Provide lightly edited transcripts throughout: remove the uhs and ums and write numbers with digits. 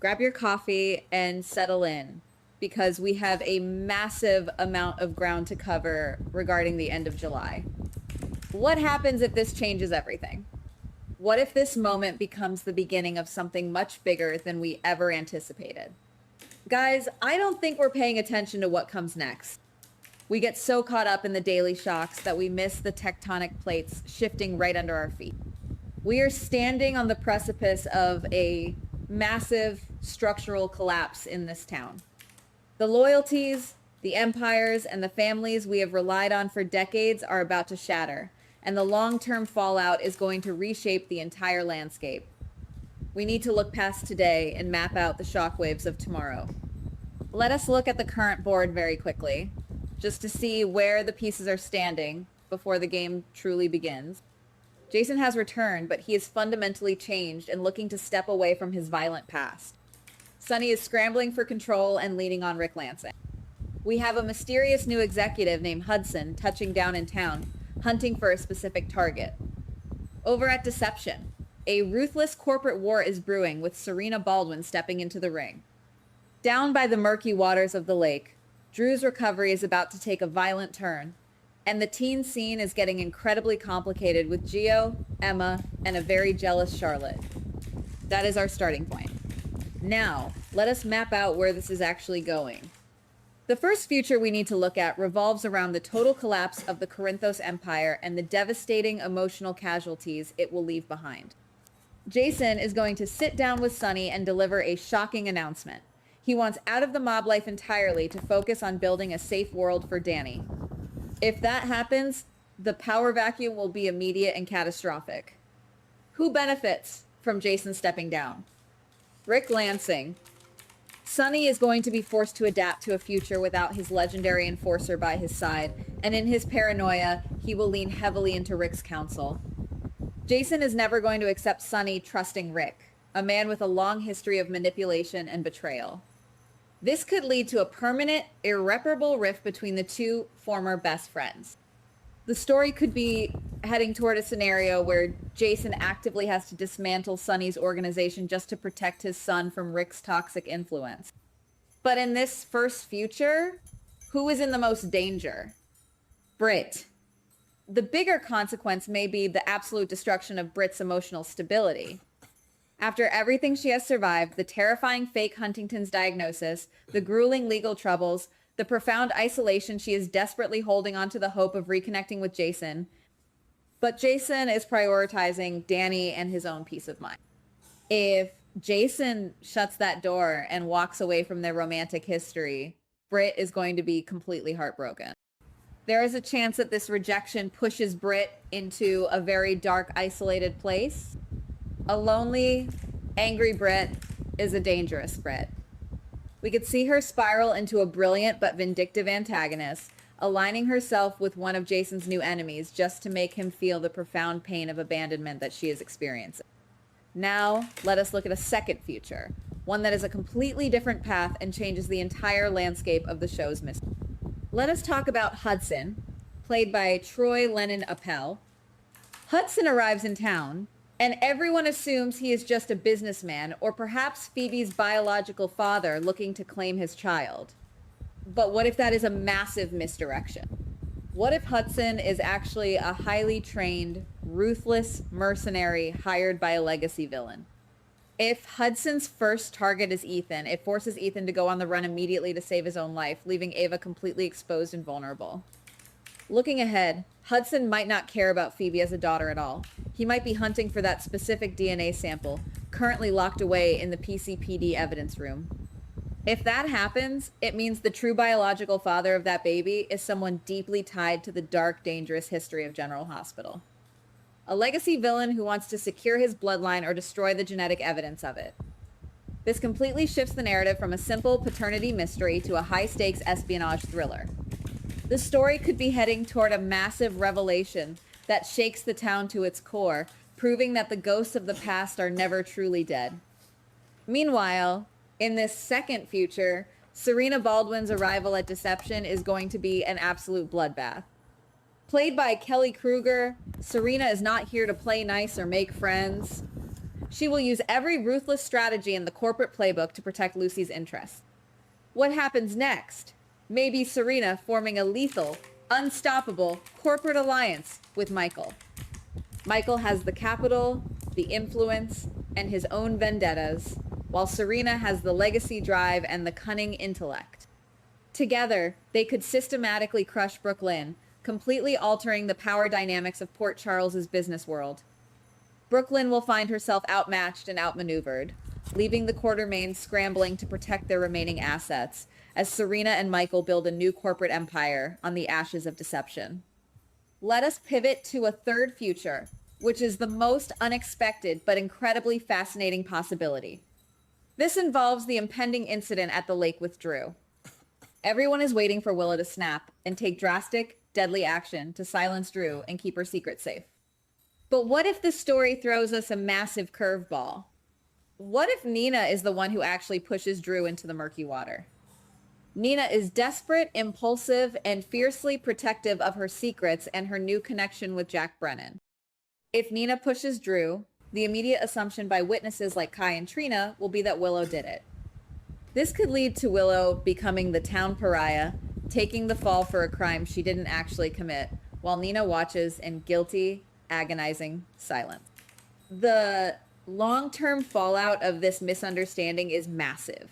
grab your coffee and settle in because we have a massive amount of ground to cover regarding the end of July. What happens if this changes everything? What if this moment becomes the beginning of something much bigger than we ever anticipated? Guys, I don't think we're paying attention to what comes next. We get so caught up in the daily shocks that we miss the tectonic plates shifting right under our feet. We are standing on the precipice of a massive structural collapse in this town. The loyalties, the empires, and the families we have relied on for decades are about to shatter, and the long-term fallout is going to reshape the entire landscape. We need to look past today and map out the shockwaves of tomorrow. Let us look at the current board very quickly, just to see where the pieces are standing before the game truly begins. Jason has returned, but he is fundamentally changed and looking to step away from his violent past. Sonny is scrambling for control and leaning on Rick Lansing. We have a mysterious new executive named Hudson touching down in town, hunting for a specific target. Over at Deception, a ruthless corporate war is brewing with Serena Baldwin stepping into the ring. Down by the murky waters of the lake, Drew's recovery is about to take a violent turn, and the teen scene is getting incredibly complicated with Gio, Emma, and a very jealous Charlotte. That is our starting point. Now, let us map out where this is actually going. The first future we need to look at revolves around the total collapse of the Corinthos Empire and the devastating emotional casualties it will leave behind. Jason is going to sit down with Sonny and deliver a shocking announcement. He wants out of the mob life entirely to focus on building a safe world for Danny. If that happens, the power vacuum will be immediate and catastrophic. Who benefits from Jason stepping down? Rick Lansing. Sonny is going to be forced to adapt to a future without his legendary enforcer by his side, and in his paranoia, he will lean heavily into Rick's counsel. Jason is never going to accept Sonny trusting Rick, a man with a long history of manipulation and betrayal. This could lead to a permanent, irreparable rift between the two former best friends. The story could be heading toward a scenario where Jason actively has to dismantle Sonny's organization just to protect his son from Rick's toxic influence. But in this first future, who is in the most danger? Britt. The bigger consequence may be the absolute destruction of Britt's emotional stability. After everything she has survived, the terrifying fake Huntington's diagnosis, the grueling legal troubles, the profound isolation she is desperately holding on to the hope of reconnecting with Jason. But Jason is prioritizing Danny and his own peace of mind. If Jason shuts that door and walks away from their romantic history, Britt is going to be completely heartbroken. There is a chance that this rejection pushes Britt into a very dark, isolated place. A lonely, angry Britt is a dangerous Britt. We could see her spiral into a brilliant but vindictive antagonist, aligning herself with one of Jason's new enemies just to make him feel the profound pain of abandonment that she is experiencing. Now, let us look at a second future, one that is a completely different path and changes the entire landscape of the show's mystery. Let us talk about Hudson, played by Troy Lennon Appel. Hudson arrives in town, and everyone assumes he is just a businessman or perhaps Phoebe's biological father looking to claim his child. But what if that is a massive misdirection? What if Hudson is actually a highly trained, ruthless mercenary hired by a legacy villain? If Hudson's first target is Ethan, it forces Ethan to go on the run immediately to save his own life, leaving Ava completely exposed and vulnerable. Looking ahead, Hudson might not care about Phoebe as a daughter at all. He might be hunting for that specific DNA sample, currently locked away in the PCPD evidence room. If that happens, it means the true biological father of that baby is someone deeply tied to the dark, dangerous history of General Hospital. A legacy villain who wants to secure his bloodline or destroy the genetic evidence of it. This completely shifts the narrative from a simple paternity mystery to a high-stakes espionage thriller. The story could be heading toward a massive revelation that shakes the town to its core, proving that the ghosts of the past are never truly dead. Meanwhile, in this second future, Serena Baldwin's arrival at Deception is going to be an absolute bloodbath. Played by Kelly Kruger, Serena is not here to play nice or make friends. She will use every ruthless strategy in the corporate playbook to protect Lucy's interests. What happens next? Maybe Serena forming a lethal, unstoppable corporate alliance with Michael. Michael has the capital, the influence, and his own vendettas, while Serena has the legacy drive and the cunning intellect. Together, they could systematically crush Brooklyn, completely altering the power dynamics of Port Charles's business world. Brooklyn will find herself outmatched and outmaneuvered, leaving the Quartermaines scrambling to protect their remaining assets as Serena and Michael build a new corporate empire on the ashes of deception. Let us pivot to a third future, which is the most unexpected but incredibly fascinating possibility. This involves the impending incident at the lake with Drew. Everyone is waiting for Willow to snap and take drastic, deadly action to silence Drew and keep her secret safe. But what if this story throws us a massive curveball? What if Nina is the one who actually pushes Drew into the murky water? Nina is desperate, impulsive, and fiercely protective of her secrets and her new connection with Jack Brennan. If Nina pushes Drew, the immediate assumption by witnesses like Kai and Trina will be that Willow did it. This could lead to Willow becoming the town pariah, taking the fall for a crime she didn't actually commit, while Nina watches in guilty, agonizing silence. The long-term fallout of this misunderstanding is massive.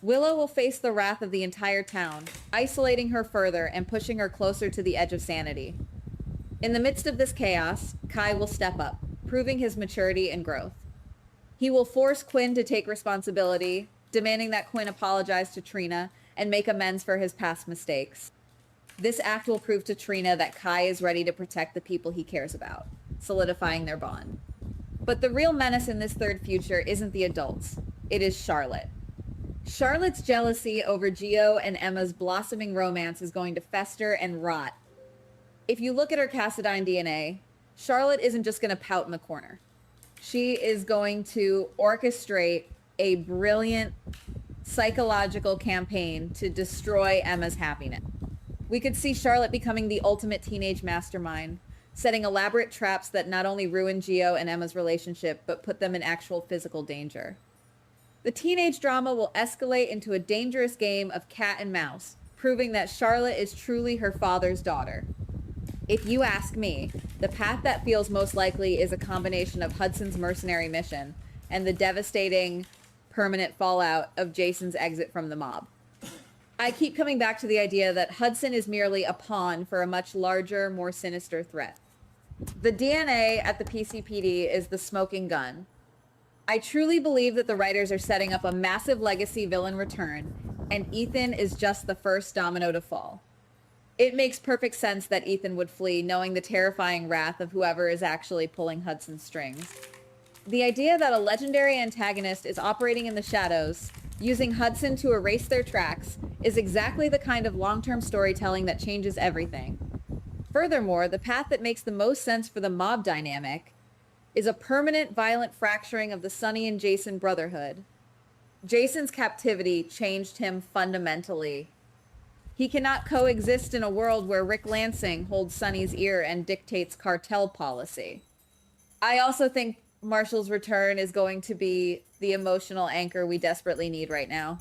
Willow will face the wrath of the entire town, isolating her further and pushing her closer to the edge of sanity. In the midst of this chaos, Kai will step up, proving his maturity and growth. He will force Quinn to take responsibility, demanding that Quinn apologize to Trina and make amends for his past mistakes. This act will prove to Trina that Kai is ready to protect the people he cares about, solidifying their bond. But the real menace in this third future isn't the adults. It is Charlotte. Charlotte's jealousy over Gio and Emma's blossoming romance is going to fester and rot. If you look at her Cassadine DNA, Charlotte isn't just going to pout in the corner. She is going to orchestrate a brilliant psychological campaign to destroy Emma's happiness. We could see Charlotte becoming the ultimate teenage mastermind, setting elaborate traps that not only ruin Gio and Emma's relationship, but put them in actual physical danger. The teenage drama will escalate into a dangerous game of cat and mouse, proving that Charlotte is truly her father's daughter. If you ask me, the path that feels most likely is a combination of Hudson's mercenary mission and the devastating permanent fallout of Jason's exit from the mob. I keep coming back to the idea that Hudson is merely a pawn for a much larger, more sinister threat. The DNA at the PCPD is the smoking gun. I truly believe that the writers are setting up a massive legacy villain return, and Ethan is just the first domino to fall. It makes perfect sense that Ethan would flee, knowing the terrifying wrath of whoever is actually pulling Hudson's strings. The idea that a legendary antagonist is operating in the shadows, using Hudson to erase their tracks, is exactly the kind of long-term storytelling that changes everything. Furthermore, the path that makes the most sense for the mob dynamic is a permanent violent fracturing of the Sonny and Jason brotherhood. Jason's captivity changed him fundamentally. He cannot coexist in a world where Rick Lansing holds Sonny's ear and dictates cartel policy. I also think Marshall's return is going to be the emotional anchor we desperately need right now.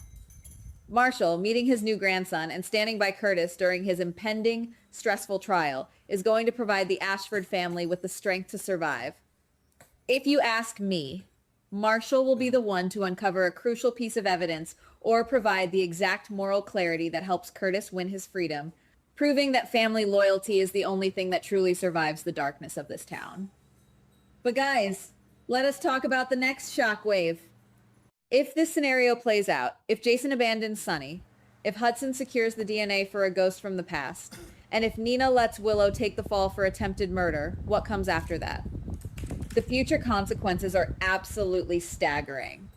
Marshall, meeting his new grandson and standing by Curtis during his impending, stressful trial, is going to provide the Ashford family with the strength to survive. If you ask me, Marshall will be the one to uncover a crucial piece of evidence or provide the exact moral clarity that helps Curtis win his freedom, proving that family loyalty is the only thing that truly survives the darkness of this town. But guys, let us talk about the next shockwave. If this scenario plays out, if Jason abandons Sonny, if Hudson secures the DNA for a ghost from the past, and if Nina lets Willow take the fall for attempted murder, what comes after that? The future consequences are absolutely staggering.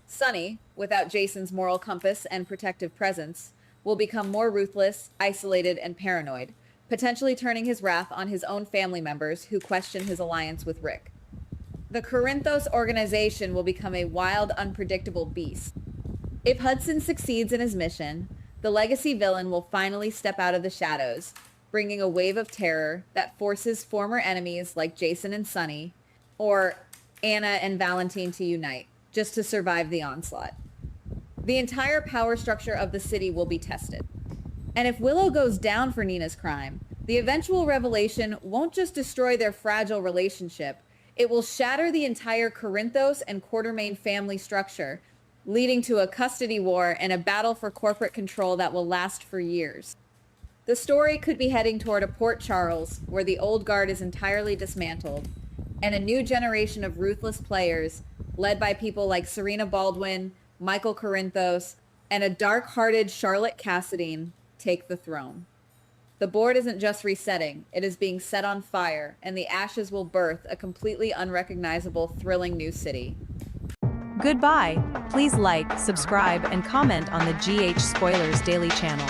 Sonny, without Jason's moral compass and protective presence, will become more ruthless, isolated, and paranoid, potentially turning his wrath on his own family members who question his alliance with Rick. The Corinthos organization will become a wild, unpredictable beast. If Hudson succeeds in his mission, the legacy villain will finally step out of the shadows, bringing a wave of terror that forces former enemies like Jason and Sonny, or Anna and Valentine to unite, just to survive the onslaught. The entire power structure of the city will be tested. And if Willow goes down for Nina's crime, the eventual revelation won't just destroy their fragile relationship, it will shatter the entire Corinthos and Quartermain family structure, leading to a custody war and a battle for corporate control that will last for years. The story could be heading toward a Port Charles where the old guard is entirely dismantled, and a new generation of ruthless players, led by people like Serena Baldwin, Michael Corinthos, and a dark-hearted Charlotte Cassadine, take the throne. The board isn't just resetting, it is being set on fire, and the ashes will birth a completely unrecognizable, thrilling new city. Goodbye. Please like, subscribe, and comment on the GH Spoilers Daily channel.